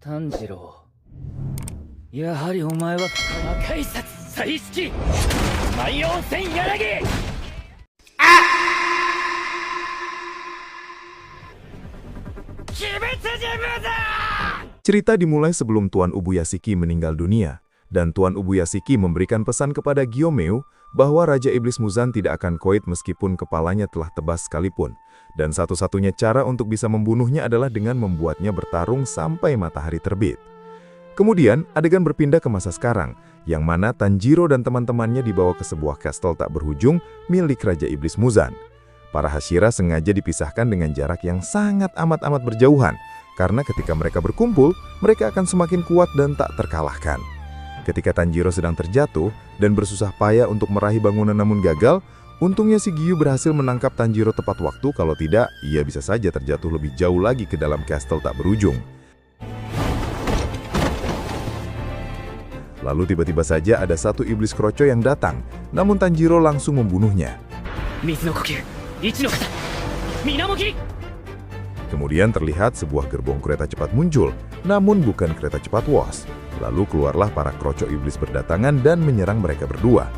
炭治郎、やはりお前は赤い札彩色万葉千柳。 Cerita dimulai sebelum Tuan Ubuyashiki meninggal dunia, dan Tuan Ubuyashiki memberikan pesan kepada Gyomeu bahwa Raja Iblis Muzan tidak akan koit meskipun kepalanya telah tebas sekalipun, dan satu-satunya cara untuk bisa membunuhnya adalah dengan membuatnya bertarung sampai matahari terbit. Kemudian, adegan berpindah ke masa sekarang, yang mana Tanjiro dan teman-temannya dibawa ke sebuah kastel tak berujung milik Raja Iblis Muzan. Para Hashira sengaja dipisahkan dengan jarak yang sangat amat berjauhan, karena ketika mereka berkumpul, mereka akan semakin kuat dan tak terkalahkan. Ketika Tanjiro sedang terjatuh dan bersusah payah untuk meraih bangunan namun gagal, untungnya si Giyu berhasil menangkap Tanjiro tepat waktu, kalau tidak, ia bisa saja terjatuh lebih jauh lagi ke dalam kastel tak berujung. Lalu tiba-tiba saja ada satu iblis kroco yang datang, namun Tanjiro langsung membunuhnya. Kemudian terlihat sebuah gerbong kereta cepat muncul, namun bukan kereta cepat WOS. Lalu keluarlah para kroco iblis berdatangan dan menyerang mereka berdua.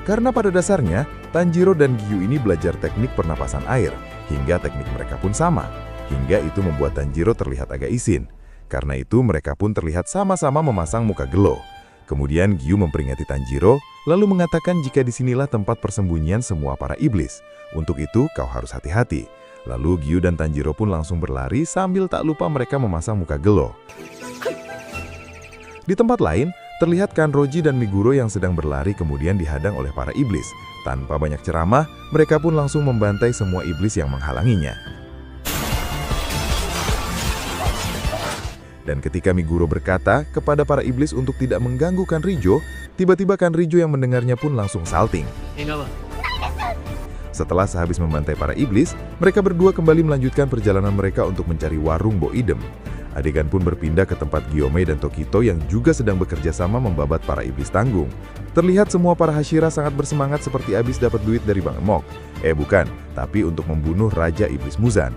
Karena pada dasarnya, Tanjiro dan Giyu ini belajar teknik pernapasan air, hingga teknik mereka pun sama. Hingga itu membuat Tanjiro terlihat agak isin. Karena itu mereka pun terlihat sama-sama memasang muka gelo. Kemudian Giyu memperingati Tanjiro, lalu mengatakan jika disinilah tempat persembunyian semua para iblis. Untuk itu, kau harus hati-hati. Lalu Giyu dan Tanjiro pun langsung berlari sambil tak lupa mereka memasang muka gelo. Di tempat lain, terlihat Kanroji dan Miguro yang sedang berlari kemudian dihadang oleh para iblis. Tanpa banyak ceramah, mereka pun langsung membantai semua iblis yang menghalanginya. Dan ketika Miguro berkata kepada para iblis untuk tidak mengganggu Kanrijo, tiba-tiba Kanrijo yang mendengarnya pun langsung salting. Setelah sehabis membantai para iblis, mereka berdua kembali melanjutkan perjalanan mereka untuk mencari warung Bo Idem. Adegan pun berpindah ke tempat Gyomei dan Tokito yang juga sedang bekerja sama membabat para iblis tanggung. Terlihat semua para Hashira sangat bersemangat seperti habis dapat duit dari Bang Emok. Bukan, tapi untuk membunuh Raja Iblis Muzan.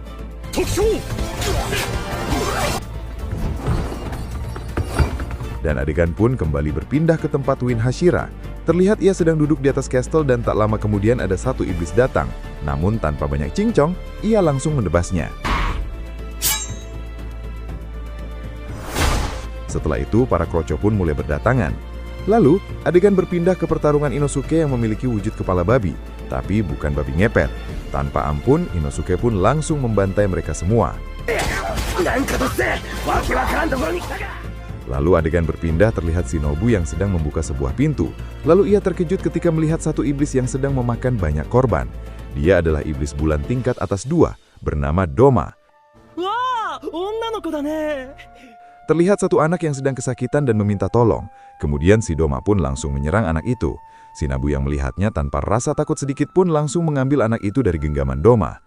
Dan adegan pun kembali berpindah ke tempat Win Hashira. Terlihat ia sedang duduk di atas kastel dan tak lama kemudian ada satu iblis datang. Namun tanpa banyak cincong, ia langsung menebasnya. Setelah itu, para kroco pun mulai berdatangan. Lalu, adegan berpindah ke pertarungan Inosuke yang memiliki wujud kepala babi. Tapi bukan babi ngepet. Tanpa ampun, Inosuke pun langsung membantai mereka semua. Lalu adegan berpindah terlihat Shinobu yang sedang membuka sebuah pintu. Lalu ia terkejut ketika melihat satu iblis yang sedang memakan banyak korban. Dia adalah iblis bulan tingkat atas 2, bernama Doma. Terlihat satu anak yang sedang kesakitan dan meminta tolong. Kemudian si Doma pun langsung menyerang anak itu. Shinobu yang melihatnya tanpa rasa takut sedikit pun langsung mengambil anak itu dari genggaman Doma.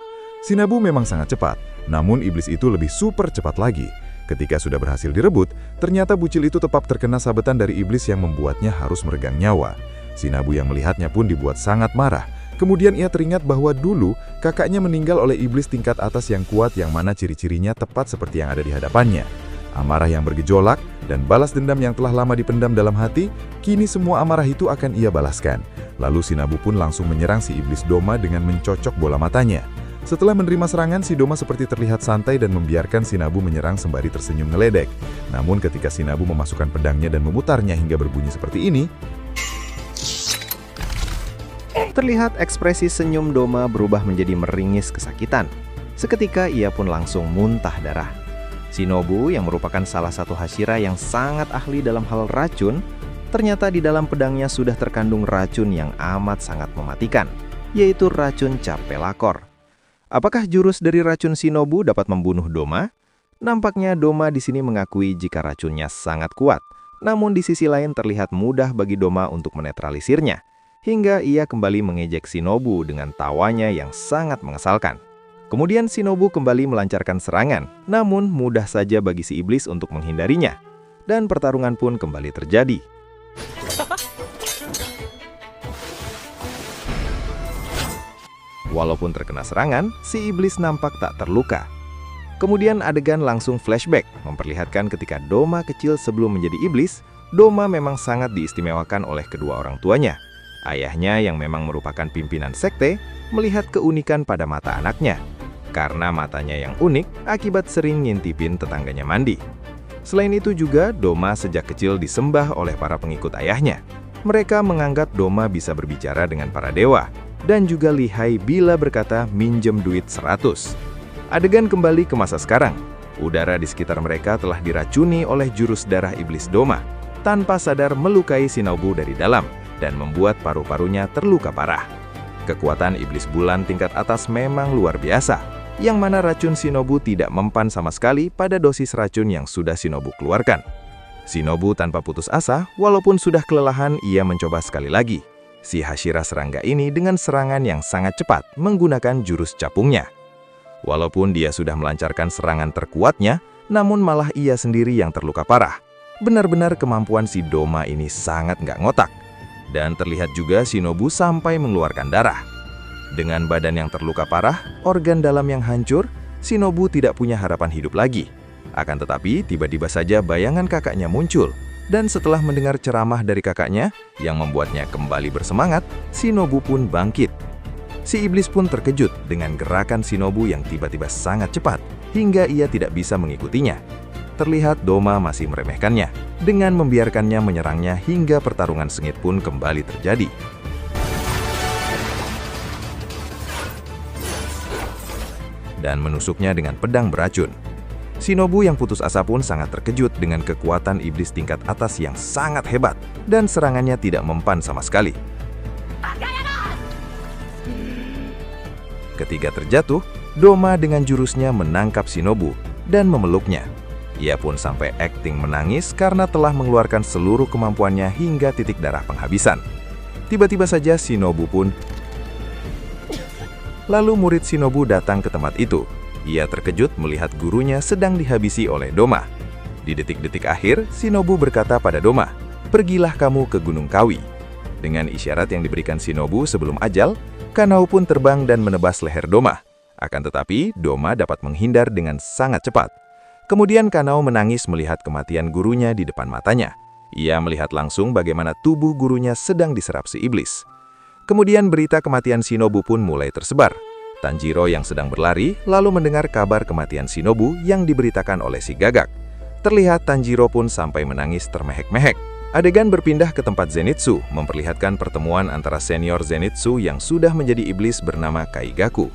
Shinobu memang sangat cepat, namun iblis itu lebih super cepat lagi. Ketika sudah berhasil direbut, ternyata bucil itu tepat terkena sabetan dari iblis yang membuatnya harus meregang nyawa. Shinobu yang melihatnya pun dibuat sangat marah. Kemudian ia teringat bahwa dulu kakaknya meninggal oleh iblis tingkat atas yang kuat yang mana ciri-cirinya tepat seperti yang ada di hadapannya. Amarah yang bergejolak dan balas dendam yang telah lama dipendam dalam hati, kini semua amarah itu akan ia balaskan. Lalu Shinobu pun langsung menyerang si iblis Doma dengan mencocok bola matanya. Setelah menerima serangan, si Doma seperti terlihat santai dan membiarkan Shinobu menyerang sembari tersenyum ngeledek. Namun ketika Shinobu memasukkan pedangnya dan memutarnya hingga berbunyi seperti ini, terlihat ekspresi senyum Doma berubah menjadi meringis kesakitan. Seketika ia pun langsung muntah darah. Shinobu yang merupakan salah satu Hashira yang sangat ahli dalam hal racun, ternyata di dalam pedangnya sudah terkandung racun yang amat sangat mematikan, yaitu racun cap pelakor. Apakah jurus dari racun Shinobu dapat membunuh Doma? Nampaknya Doma di sini mengakui jika racunnya sangat kuat. Namun di sisi lain terlihat mudah bagi Doma untuk menetralisirnya. Hingga ia kembali mengejek Shinobu dengan tawanya yang sangat mengesalkan. Kemudian Shinobu kembali melancarkan serangan, namun mudah saja bagi si iblis untuk menghindarinya. Dan pertarungan pun kembali terjadi. Walaupun terkena serangan, si iblis nampak tak terluka. Kemudian adegan langsung flashback, memperlihatkan ketika Doma kecil sebelum menjadi iblis, Doma memang sangat diistimewakan oleh kedua orang tuanya. Ayahnya yang memang merupakan pimpinan sekte, melihat keunikan pada mata anaknya. Karena matanya yang unik, akibat sering ngintipin tetangganya mandi. Selain itu juga, Doma sejak kecil disembah oleh para pengikut ayahnya. Mereka menganggap Doma bisa berbicara dengan para dewa, dan juga lihai bila berkata minjem duit 100. Adegan kembali ke masa sekarang. Udara di sekitar mereka telah diracuni oleh jurus darah iblis Doma, tanpa sadar melukai Shinobu dari dalam, dan membuat paru-parunya terluka parah. Kekuatan iblis bulan tingkat atas memang luar biasa, yang mana racun Shinobu tidak mempan sama sekali pada dosis racun yang sudah Shinobu keluarkan. Shinobu tanpa putus asa, walaupun sudah kelelahan, ia mencoba sekali lagi. Si Hashira serangga ini dengan serangan yang sangat cepat menggunakan jurus capungnya. Walaupun dia sudah melancarkan serangan terkuatnya, namun malah ia sendiri yang terluka parah. Benar-benar kemampuan si Doma ini sangat nggak ngotak. Dan terlihat juga Shinobu sampai mengeluarkan darah. Dengan badan yang terluka parah, organ dalam yang hancur, Shinobu tidak punya harapan hidup lagi. Akan tetapi, tiba-tiba saja bayangan kakaknya muncul. Dan setelah mendengar ceramah dari kakaknya, yang membuatnya kembali bersemangat, Shinobu pun bangkit. Si iblis pun terkejut dengan gerakan Shinobu yang tiba-tiba sangat cepat, hingga ia tidak bisa mengikutinya. Terlihat Doma masih meremehkannya, dengan membiarkannya menyerangnya hingga pertarungan sengit pun kembali terjadi. Dan menusuknya dengan pedang beracun. Shinobu yang putus asa pun sangat terkejut dengan kekuatan iblis tingkat atas yang sangat hebat, dan serangannya tidak mempan sama sekali. Ketika terjatuh, Doma dengan jurusnya menangkap Shinobu dan memeluknya. Ia pun sampai akting menangis karena telah mengeluarkan seluruh kemampuannya hingga titik darah penghabisan. Tiba-tiba saja Shinobu pun... Lalu murid Shinobu datang ke tempat itu. Ia terkejut melihat gurunya sedang dihabisi oleh Doma. Di detik-detik akhir, Shinobu berkata pada Doma, "Pergilah kamu ke Gunung Kawi." Dengan isyarat yang diberikan Shinobu sebelum ajal, Kanao pun terbang dan menebas leher Doma. Akan tetapi, Doma dapat menghindar dengan sangat cepat. Kemudian Kanao menangis melihat kematian gurunya di depan matanya. Ia melihat langsung bagaimana tubuh gurunya sedang diserap si iblis. Kemudian berita kematian Shinobu pun mulai tersebar. Tanjiro yang sedang berlari lalu mendengar kabar kematian Shinobu yang diberitakan oleh si Gagak. Terlihat Tanjiro pun sampai menangis termehek-mehek. Adegan berpindah ke tempat Zenitsu, memperlihatkan pertemuan antara senior Zenitsu yang sudah menjadi iblis bernama Kaigaku.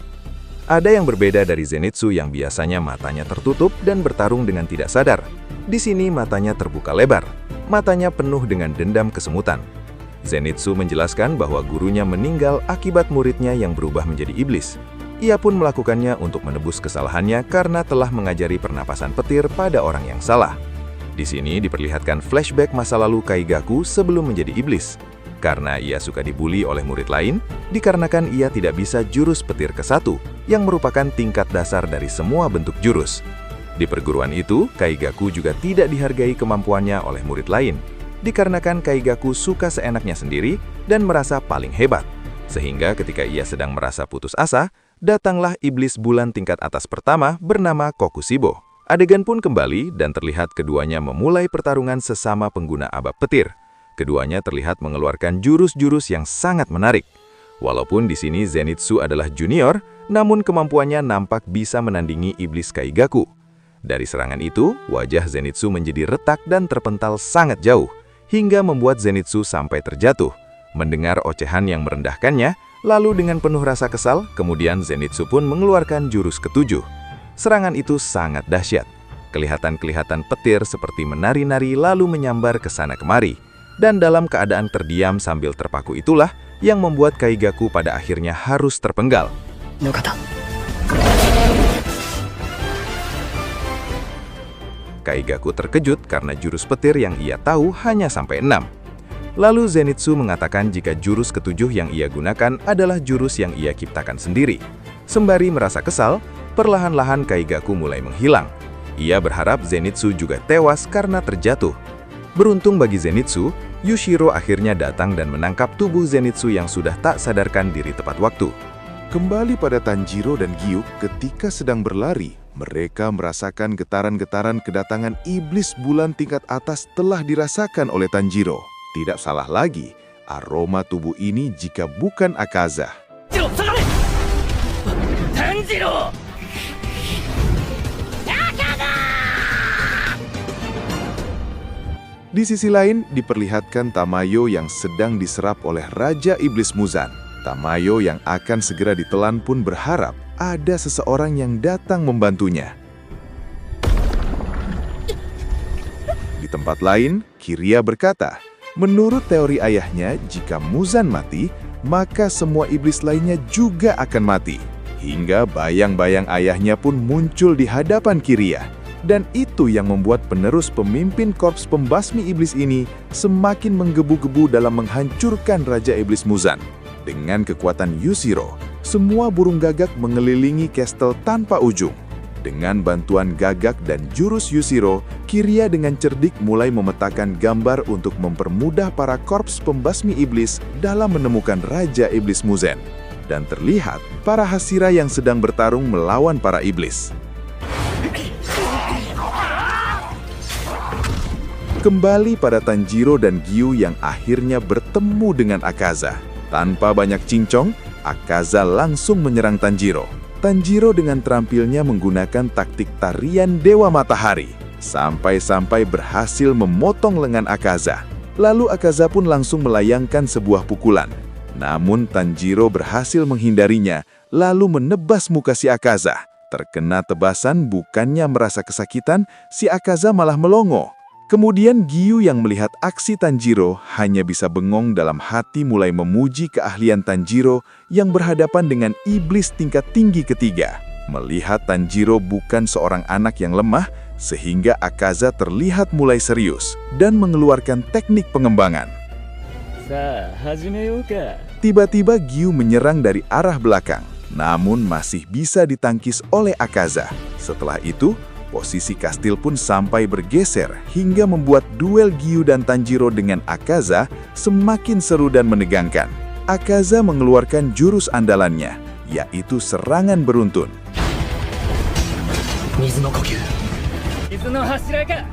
Ada yang berbeda dari Zenitsu yang biasanya matanya tertutup dan bertarung dengan tidak sadar. Di sini matanya terbuka lebar, matanya penuh dengan dendam kesemutan. Zenitsu menjelaskan bahwa gurunya meninggal akibat muridnya yang berubah menjadi iblis. Ia pun melakukannya untuk menebus kesalahannya karena telah mengajari pernapasan petir pada orang yang salah. Di sini diperlihatkan flashback masa lalu Kaigaku sebelum menjadi iblis. Karena ia suka dibully oleh murid lain, dikarenakan ia tidak bisa jurus petir ke-1, yang merupakan tingkat dasar dari semua bentuk jurus. Di perguruan itu, Kaigaku juga tidak dihargai kemampuannya oleh murid lain, dikarenakan Kaigaku suka seenaknya sendiri dan merasa paling hebat. Sehingga ketika ia sedang merasa putus asa, datanglah iblis bulan tingkat atas pertama bernama Kokushibo. Adegan pun kembali dan terlihat keduanya memulai pertarungan sesama pengguna abab petir. Keduanya terlihat mengeluarkan jurus-jurus yang sangat menarik. Walaupun di sini Zenitsu adalah junior, namun kemampuannya nampak bisa menandingi iblis Kaigaku. Dari serangan itu, wajah Zenitsu menjadi retak dan terpental sangat jauh, hingga membuat Zenitsu sampai terjatuh. Mendengar ocehan yang merendahkannya, lalu dengan penuh rasa kesal, kemudian Zenitsu pun mengeluarkan jurus ke-7. Serangan itu sangat dahsyat. Kelihatan-kelihatan petir seperti menari-nari lalu menyambar ke sana kemari. Dan dalam keadaan terdiam sambil terpaku itulah yang membuat Kaigaku pada akhirnya harus terpenggal. No kata. Kaigaku terkejut karena jurus petir yang ia tahu hanya sampai 6. Lalu Zenitsu mengatakan jika jurus ke-7 yang ia gunakan adalah jurus yang ia ciptakan sendiri. Sembari merasa kesal, perlahan-lahan Kaigaku mulai menghilang. Ia berharap Zenitsu juga tewas karena terjatuh. Beruntung bagi Zenitsu, Yushiro akhirnya datang dan menangkap tubuh Zenitsu yang sudah tak sadarkan diri tepat waktu. Kembali pada Tanjiro dan Gyuk ketika sedang berlari, mereka merasakan getaran-getaran kedatangan iblis bulan tingkat atas telah dirasakan oleh Tanjiro. Tidak salah lagi, aroma tubuh ini jika bukan Akaza. ジロー下がれ炭治郎 Di sisi lain, diperlihatkan Tamayo yang sedang diserap oleh Raja Iblis Muzan. Tamayo yang akan segera ditelan pun berharap ada seseorang yang datang membantunya. Di tempat lain, Kiria berkata, menurut teori ayahnya, jika Muzan mati, maka semua iblis lainnya juga akan mati. Hingga bayang-bayang ayahnya pun muncul di hadapan Kiria. Dan itu yang membuat penerus pemimpin korps pembasmi iblis ini semakin menggebu-gebu dalam menghancurkan Raja Iblis Muzan. Dengan kekuatan Yushiro, semua burung gagak mengelilingi Castle tanpa ujung. Dengan bantuan gagak dan jurus Yushiro, Kiria dengan cerdik mulai memetakan gambar untuk mempermudah para korps pembasmi iblis dalam menemukan Raja Iblis Muzan. Dan terlihat para Hashira yang sedang bertarung melawan para iblis. Kembali pada Tanjiro dan Gyu yang akhirnya bertemu dengan Akaza. Tanpa banyak cincong, Akaza langsung menyerang Tanjiro. Tanjiro dengan terampilnya menggunakan taktik tarian Dewa Matahari, sampai-sampai berhasil memotong lengan Akaza. Lalu Akaza pun langsung melayangkan sebuah pukulan. Namun Tanjiro berhasil menghindarinya, lalu menebas muka si Akaza. Terkena tebasan bukannya merasa kesakitan, si Akaza malah melongo. Kemudian Gyu yang melihat aksi Tanjiro hanya bisa bengong dalam hati mulai memuji keahlian Tanjiro yang berhadapan dengan iblis tingkat tinggi ketiga. Melihat Tanjiro bukan seorang anak yang lemah, sehingga Akaza terlihat mulai serius dan mengeluarkan teknik pengembangan. さあ始めようか Tiba-tiba Gyu menyerang dari arah belakang, namun masih bisa ditangkis oleh Akaza. Setelah itu, posisi kastil pun sampai bergeser hingga membuat duel Gyu dan Tanjiro dengan Akaza semakin seru dan menegangkan. Akaza mengeluarkan jurus andalannya, yaitu serangan beruntun. 水の呼吸水の柱か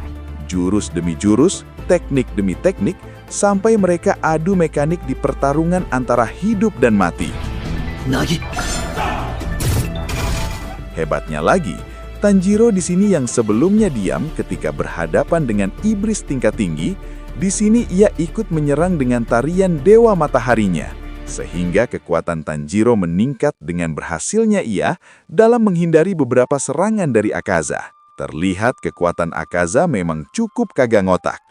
Jurus demi jurus, teknik demi teknik, sampai mereka adu mekanik di pertarungan antara hidup dan mati. なぎ Hebatnya lagi, Tanjiro di sini yang sebelumnya diam ketika berhadapan dengan iblis tingkat tinggi, di sini ia ikut menyerang dengan tarian Dewa Mataharinya, sehingga kekuatan Tanjiro meningkat dengan berhasilnya ia dalam menghindari beberapa serangan dari Akaza. Terlihat kekuatan Akaza memang cukup kagak ngotak.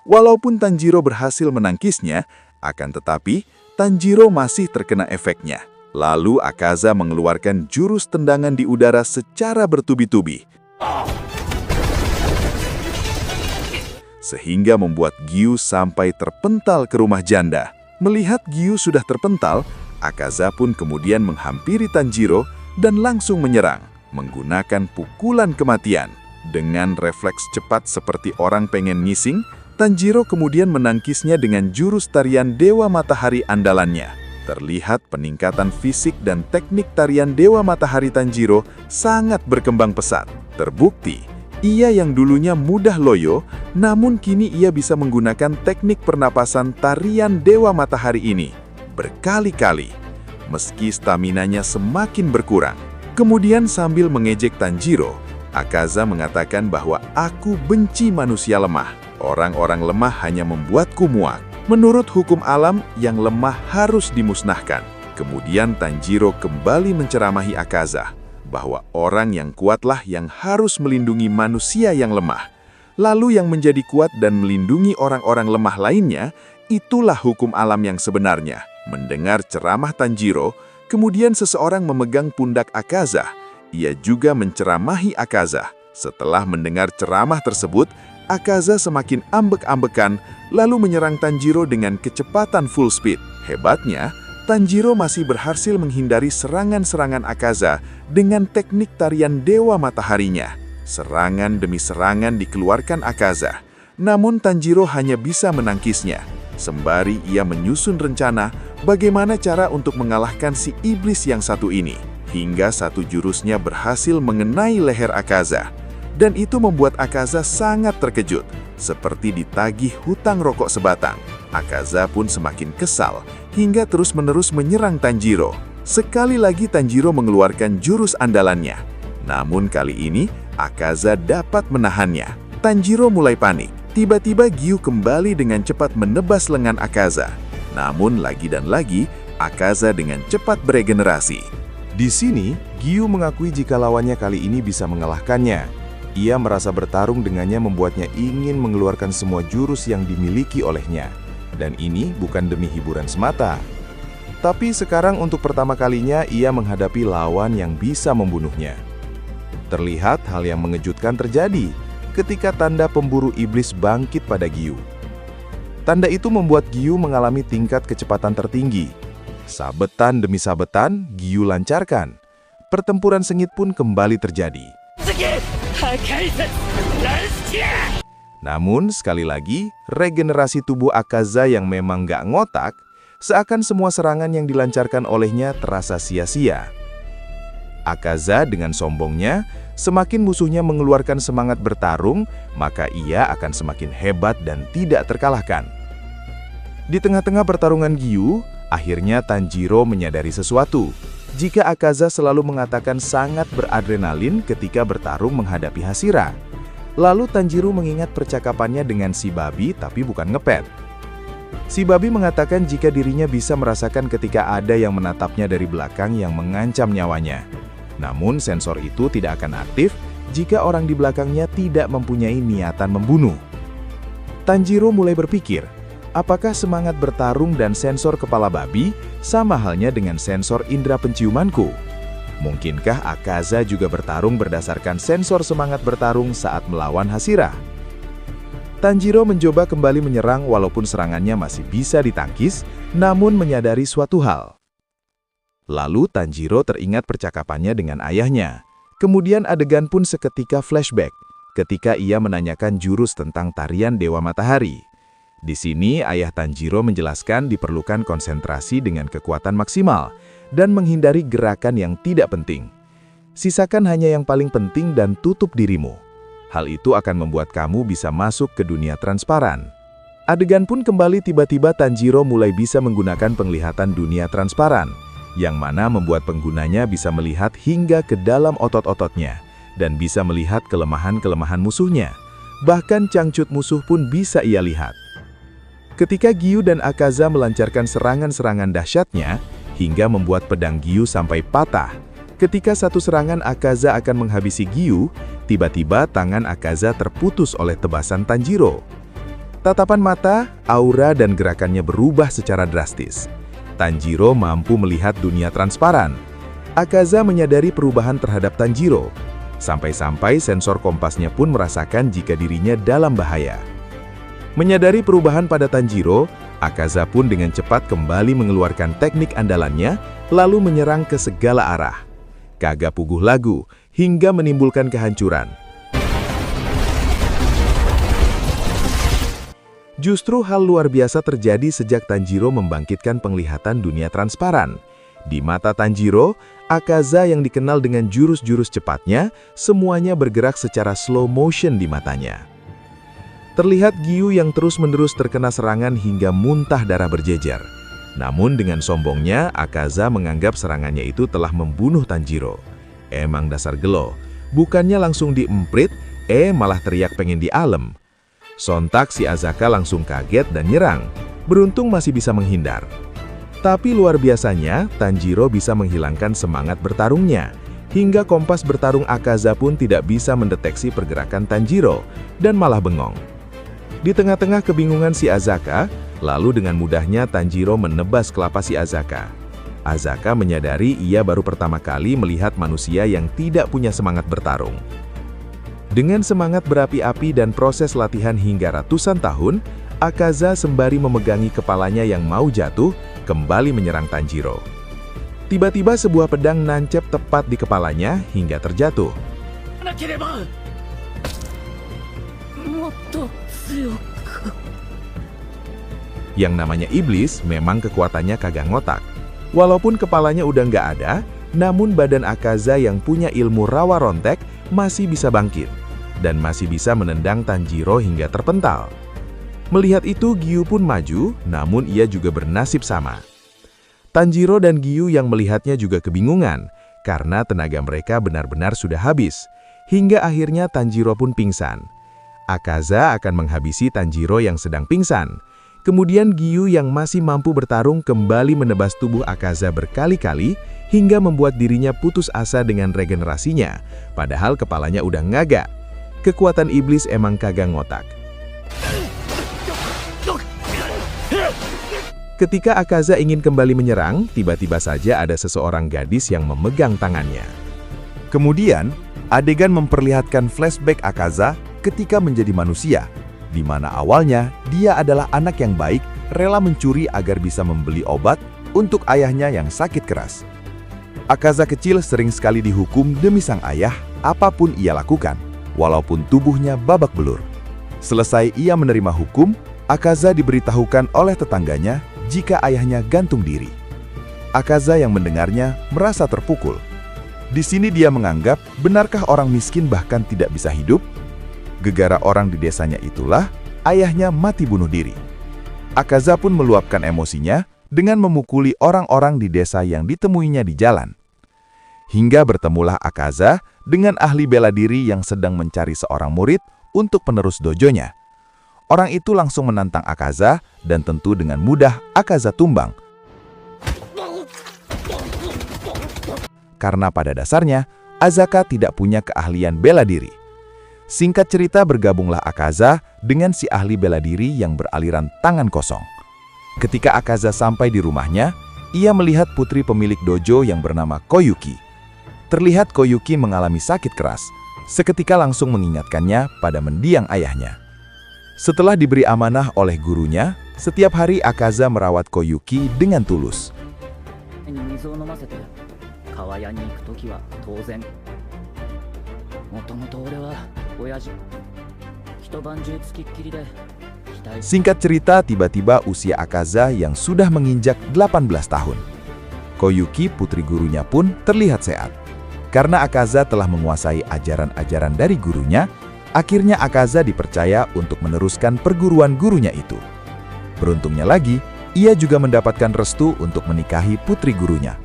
Walaupun Tanjiro berhasil menangkisnya, akan tetapi Tanjiro masih terkena efeknya. Lalu Akaza mengeluarkan jurus tendangan di udara secara bertubi-tubi, sehingga membuat Gyu sampai terpental ke rumah janda. Melihat Gyu sudah terpental, Akaza pun kemudian menghampiri Tanjiro dan langsung menyerang, menggunakan pukulan kematian. Dengan refleks cepat seperti orang pengen ngising, Tanjiro kemudian menangkisnya dengan jurus tarian Dewa Matahari andalannya. Terlihat peningkatan fisik dan teknik tarian Dewa Matahari Tanjiro sangat berkembang pesat. Terbukti, ia yang dulunya mudah loyo, namun kini ia bisa menggunakan teknik pernapasan tarian Dewa Matahari ini berkali-kali, meski staminanya semakin berkurang. Kemudian sambil mengejek Tanjiro, Akaza mengatakan bahwa aku benci manusia lemah. Orang-orang lemah hanya membuatku muak. Menurut hukum alam, yang lemah harus dimusnahkan. Kemudian Tanjiro kembali menceramahi Akaza bahwa orang yang kuatlah yang harus melindungi manusia yang lemah. Lalu yang menjadi kuat dan melindungi orang-orang lemah lainnya, itulah hukum alam yang sebenarnya. Mendengar ceramah Tanjiro, kemudian seseorang memegang pundak Akaza. Ia juga menceramahi Akaza. Setelah mendengar ceramah tersebut, Akaza semakin ambek-ambekan, lalu menyerang Tanjiro dengan kecepatan full speed. Hebatnya, Tanjiro masih berhasil menghindari serangan-serangan Akaza dengan teknik tarian Dewa Mataharinya. Serangan demi serangan dikeluarkan Akaza, namun Tanjiro hanya bisa menangkisnya. sembari ia menyusun rencana bagaimana cara untuk mengalahkan si iblis yang satu ini. Hingga satu jurusnya berhasil mengenai leher Akaza. Dan itu membuat Akaza sangat terkejut, seperti ditagih hutang rokok sebatang. Akaza pun semakin kesal, hingga terus-menerus menyerang Tanjiro. Sekali lagi Tanjiro mengeluarkan jurus andalannya. Namun kali ini, Akaza dapat menahannya. Tanjiro mulai panik. Tiba-tiba Gyu kembali dengan cepat menebas lengan Akaza. Namun lagi dan lagi, Akaza dengan cepat beregenerasi. Di sini, Gyu mengakui jika lawannya kali ini bisa mengalahkannya. Ia merasa bertarung dengannya membuatnya ingin mengeluarkan semua jurus yang dimiliki olehnya. Dan ini bukan demi hiburan semata. Tapi sekarang untuk pertama kalinya ia menghadapi lawan yang bisa membunuhnya. Terlihat hal yang mengejutkan terjadi ketika tanda pemburu iblis bangkit pada Gyu. Tanda itu membuat Gyu mengalami tingkat kecepatan tertinggi. Sabetan demi sabetan, Gyu lancarkan. Pertempuran sengit pun kembali terjadi. Namun, sekali lagi, regenerasi tubuh Akaza yang memang gak ngotak, seakan semua serangan yang dilancarkan olehnya terasa sia-sia. Akaza dengan sombongnya, semakin musuhnya mengeluarkan semangat bertarung, maka ia akan semakin hebat dan tidak terkalahkan. Di tengah-tengah pertarungan Gyu, akhirnya Tanjiro menyadari sesuatu. Jika Akaza selalu mengatakan sangat beradrenalin ketika bertarung menghadapi Hashira. Lalu Tanjiro mengingat percakapannya dengan si babi tapi bukan ngepet. Si babi mengatakan jika dirinya bisa merasakan ketika ada yang menatapnya dari belakang yang mengancam nyawanya. Namun sensor itu tidak akan aktif jika orang di belakangnya tidak mempunyai niatan membunuh. Tanjiro mulai berpikir, apakah semangat bertarung dan sensor kepala babi sama halnya dengan sensor indera penciumanku? Mungkinkah Akaza juga bertarung berdasarkan sensor semangat bertarung saat melawan Hashira? Tanjiro mencoba kembali menyerang walaupun serangannya masih bisa ditangkis, namun menyadari suatu hal. Lalu Tanjiro teringat percakapannya dengan ayahnya. Kemudian adegan pun seketika flashback, ketika ia menanyakan jurus tentang tarian Dewa Matahari. Di sini ayah Tanjiro menjelaskan diperlukan konsentrasi dengan kekuatan maksimal, dan menghindari gerakan yang tidak penting. Sisakan hanya yang paling penting dan tutup dirimu. Hal itu akan membuat kamu bisa masuk ke dunia transparan. Adegan pun kembali tiba-tiba Tanjiro mulai bisa menggunakan penglihatan dunia transparan, yang mana membuat penggunanya bisa melihat hingga ke dalam otot-ototnya, dan bisa melihat kelemahan-kelemahan musuhnya. Bahkan cangcut musuh pun bisa ia lihat. Ketika Gyu dan Akaza melancarkan serangan-serangan dahsyatnya, hingga membuat pedang Gyu sampai patah. Ketika satu serangan Akaza akan menghabisi Gyu, tiba-tiba tangan Akaza terputus oleh tebasan Tanjiro. Tatapan mata, aura, dan gerakannya berubah secara drastis. Tanjiro mampu melihat dunia transparan. Akaza menyadari perubahan terhadap Tanjiro. Sampai-sampai sensor kompasnya pun merasakan jika dirinya dalam bahaya. Menyadari perubahan pada Tanjiro, Akaza pun dengan cepat kembali mengeluarkan teknik andalannya, lalu menyerang ke segala arah. Kagak puguh lagu, hingga menimbulkan kehancuran. Justru hal luar biasa terjadi sejak Tanjiro membangkitkan penglihatan dunia transparan. Di mata Tanjiro, Akaza yang dikenal dengan jurus-jurus cepatnya, semuanya bergerak secara slow motion di matanya. Terlihat Gyu yang terus-menerus terkena serangan hingga muntah darah berjejer. Namun dengan sombongnya, Akaza menganggap serangannya itu telah membunuh Tanjiro. Emang dasar gelo, bukannya langsung diemprit, malah teriak pengen dialem. Sontak si Azaka langsung kaget dan nyerang, beruntung masih bisa menghindar. Tapi luar biasanya, Tanjiro bisa menghilangkan semangat bertarungnya, hingga kompas bertarung Akaza pun tidak bisa mendeteksi pergerakan Tanjiro, dan malah bengong. Di tengah-tengah kebingungan si Azaka, lalu dengan mudahnya Tanjiro menebas kelapa si Azaka. Azaka menyadari ia baru pertama kali melihat manusia yang tidak punya semangat bertarung. Dengan semangat berapi-api dan proses latihan hingga ratusan tahun, Akaza sembari memegangi kepalanya yang mau jatuh, kembali menyerang Tanjiro. Tiba-tiba sebuah pedang nancep tepat di kepalanya hingga terjatuh. Yang namanya iblis memang kekuatannya kagak ngotak. Walaupun kepalanya udah nggak ada, namun badan Akaza yang punya ilmu rawa rontek masih bisa bangkit dan masih bisa menendang Tanjiro hingga terpental. Melihat itu, Giyu pun maju, namun ia juga bernasib sama. Tanjiro dan Giyu yang melihatnya juga kebingungan karena tenaga mereka benar-benar sudah habis, hingga akhirnya Tanjiro pun pingsan. Akaza akan menghabisi Tanjiro yang sedang pingsan. Kemudian Giyu yang masih mampu bertarung kembali menebas tubuh Akaza berkali-kali hingga membuat dirinya putus asa dengan regenerasinya, padahal kepalanya udah ngagak. Kekuatan iblis emang kagak ngotak. Ketika Akaza ingin kembali menyerang, tiba-tiba saja ada seseorang gadis yang memegang tangannya. Kemudian, adegan memperlihatkan flashback Akaza ketika menjadi manusia, di mana awalnya dia adalah anak yang baik, rela mencuri agar bisa membeli obat untuk ayahnya yang sakit keras. Akaza kecil sering sekali dihukum demi sang ayah, apapun ia lakukan, walaupun tubuhnya babak belur. Selesai ia menerima hukum, Akaza diberitahukan oleh tetangganya jika ayahnya gantung diri. Akaza yang mendengarnya merasa terpukul. Di sini dia menganggap, benarkah orang miskin bahkan tidak bisa hidup? Gegara orang di desanya itulah, ayahnya mati bunuh diri. Akaza pun meluapkan emosinya dengan memukuli orang-orang di desa yang ditemuinya di jalan. Hingga bertemulah Akaza dengan ahli bela diri yang sedang mencari seorang murid untuk penerus dojonya. Orang itu langsung menantang Akaza dan tentu dengan mudah Akaza tumbang. Karena pada dasarnya, Azaka tidak punya keahlian bela diri. Singkat cerita, bergabunglah Akaza dengan si ahli bela diri yang beraliran tangan kosong. Ketika Akaza sampai di rumahnya, ia melihat putri pemilik dojo yang bernama Koyuki. Terlihat Koyuki mengalami sakit keras, seketika langsung mengingatkannya pada mendiang ayahnya. Setelah diberi amanah oleh gurunya, setiap hari Akaza merawat Koyuki dengan tulus. Singkat cerita, tiba-tiba usia Akaza yang sudah menginjak 18 tahun. Koyuki, putri gurunya pun terlihat sehat. Karena Akaza telah menguasai ajaran-ajaran dari gurunya, akhirnya Akaza dipercaya untuk meneruskan perguruan gurunya itu. Beruntungnya lagi, ia juga mendapatkan restu untuk menikahi putri gurunya.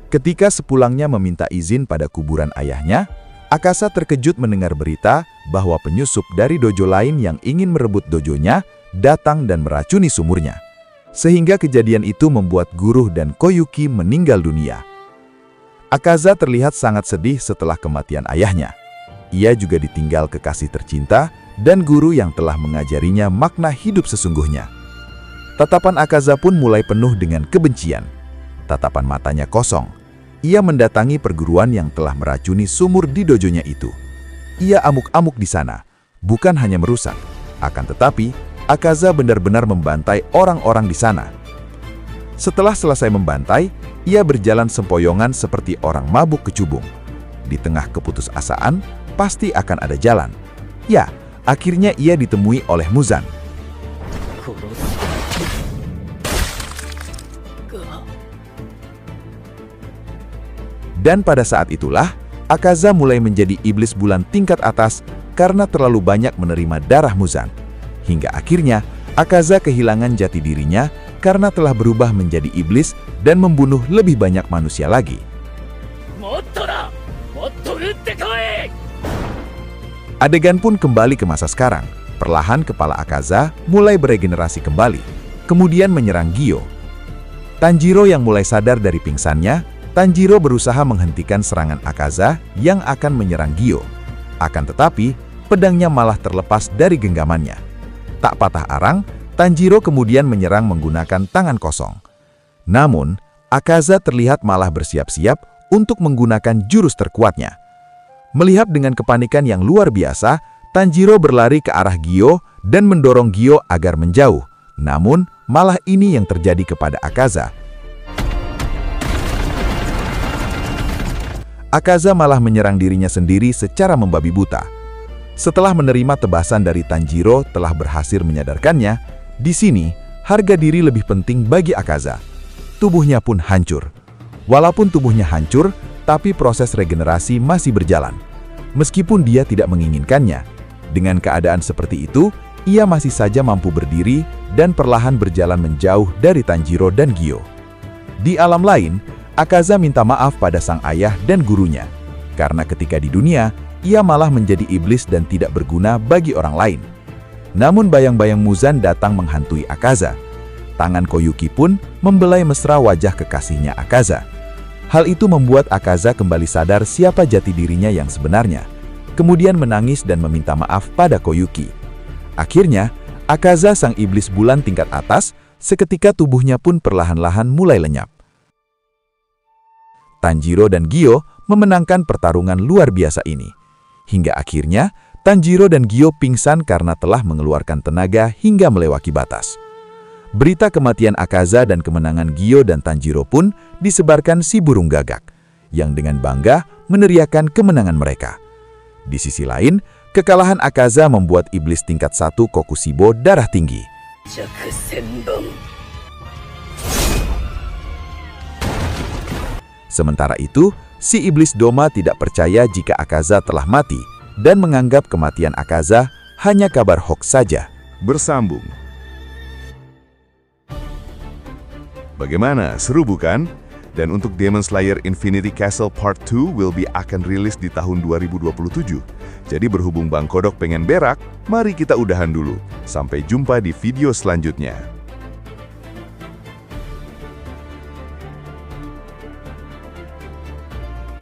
Ketika sepulangnya meminta izin pada kuburan ayahnya, Akaza terkejut mendengar berita bahwa penyusup dari dojo lain yang ingin merebut dojonya datang dan meracuni sumurnya. Sehingga kejadian itu membuat guru dan Koyuki meninggal dunia. Akaza terlihat sangat sedih setelah kematian ayahnya. Ia juga ditinggal kekasih tercinta dan guru yang telah mengajarinya makna hidup sesungguhnya. Tatapan Akaza pun mulai penuh dengan kebencian. Tatapan matanya kosong. Ia mendatangi perguruan yang telah meracuni sumur di dojonya itu. Ia amuk-amuk di sana, bukan hanya merusak, akan tetapi Akaza benar-benar membantai orang-orang di sana. Setelah selesai membantai, ia berjalan sempoyongan seperti orang mabuk kecubung. Di tengah keputusasaan, pasti akan ada jalan. Ya, akhirnya ia ditemui oleh Muzan. Dan pada saat itulah, Akaza mulai menjadi iblis bulan tingkat atas karena terlalu banyak menerima darah Muzan. Hingga akhirnya, Akaza kehilangan jati dirinya karena telah berubah menjadi iblis dan membunuh lebih banyak manusia lagi. Adegan pun kembali ke masa sekarang. Perlahan kepala Akaza mulai beregenerasi kembali, kemudian menyerang Giyo. Tanjiro yang mulai sadar dari pingsannya, Tanjiro berusaha menghentikan serangan Akaza yang akan menyerang Giyo. Akan tetapi, pedangnya malah terlepas dari genggamannya. Tak patah arang, Tanjiro kemudian menyerang menggunakan tangan kosong. Namun, Akaza terlihat malah bersiap-siap untuk menggunakan jurus terkuatnya. Melihat dengan kepanikan yang luar biasa, Tanjiro berlari ke arah Giyo dan mendorong Giyo agar menjauh. Namun, malah ini yang terjadi kepada Akaza. Akaza malah menyerang dirinya sendiri secara membabi buta. Setelah menerima tebasan dari Tanjiro telah berhasil menyadarkannya, di sini harga diri lebih penting bagi Akaza. Tubuhnya pun hancur. Walaupun tubuhnya hancur, tapi proses regenerasi masih berjalan. Meskipun dia tidak menginginkannya, dengan keadaan seperti itu, ia masih saja mampu berdiri dan perlahan berjalan menjauh dari Tanjiro dan Gyo. Di alam lain, Akaza minta maaf pada sang ayah dan gurunya, karena ketika di dunia, ia malah menjadi iblis dan tidak berguna bagi orang lain. Namun bayang-bayang Muzan datang menghantui Akaza. Tangan Koyuki pun membelai mesra wajah kekasihnya Akaza. Hal itu membuat Akaza kembali sadar siapa jati dirinya yang sebenarnya, kemudian menangis dan meminta maaf pada Koyuki. Akhirnya, Akaza sang iblis bulan tingkat atas, seketika tubuhnya pun perlahan-lahan mulai lenyap. Tanjiro dan Gyo memenangkan pertarungan luar biasa ini. Hingga akhirnya, Tanjiro dan Gyo pingsan karena telah mengeluarkan tenaga hingga melewati batas. Berita kematian Akaza dan kemenangan Gyo dan Tanjiro pun disebarkan si burung gagak, yang dengan bangga meneriakan kemenangan mereka. Di sisi lain, kekalahan Akaza membuat iblis tingkat 1 Kokushibo darah tinggi. Sementara itu, si iblis Doma tidak percaya jika Akaza telah mati dan menganggap kematian Akaza hanya kabar hoax saja. Bersambung. Bagaimana? Seru bukan? Dan untuk Demon Slayer Infinity Castle Part 2 akan rilis di tahun 2027. Jadi berhubung Bang Kodok pengen berak, mari kita udahan dulu. Sampai jumpa di video selanjutnya.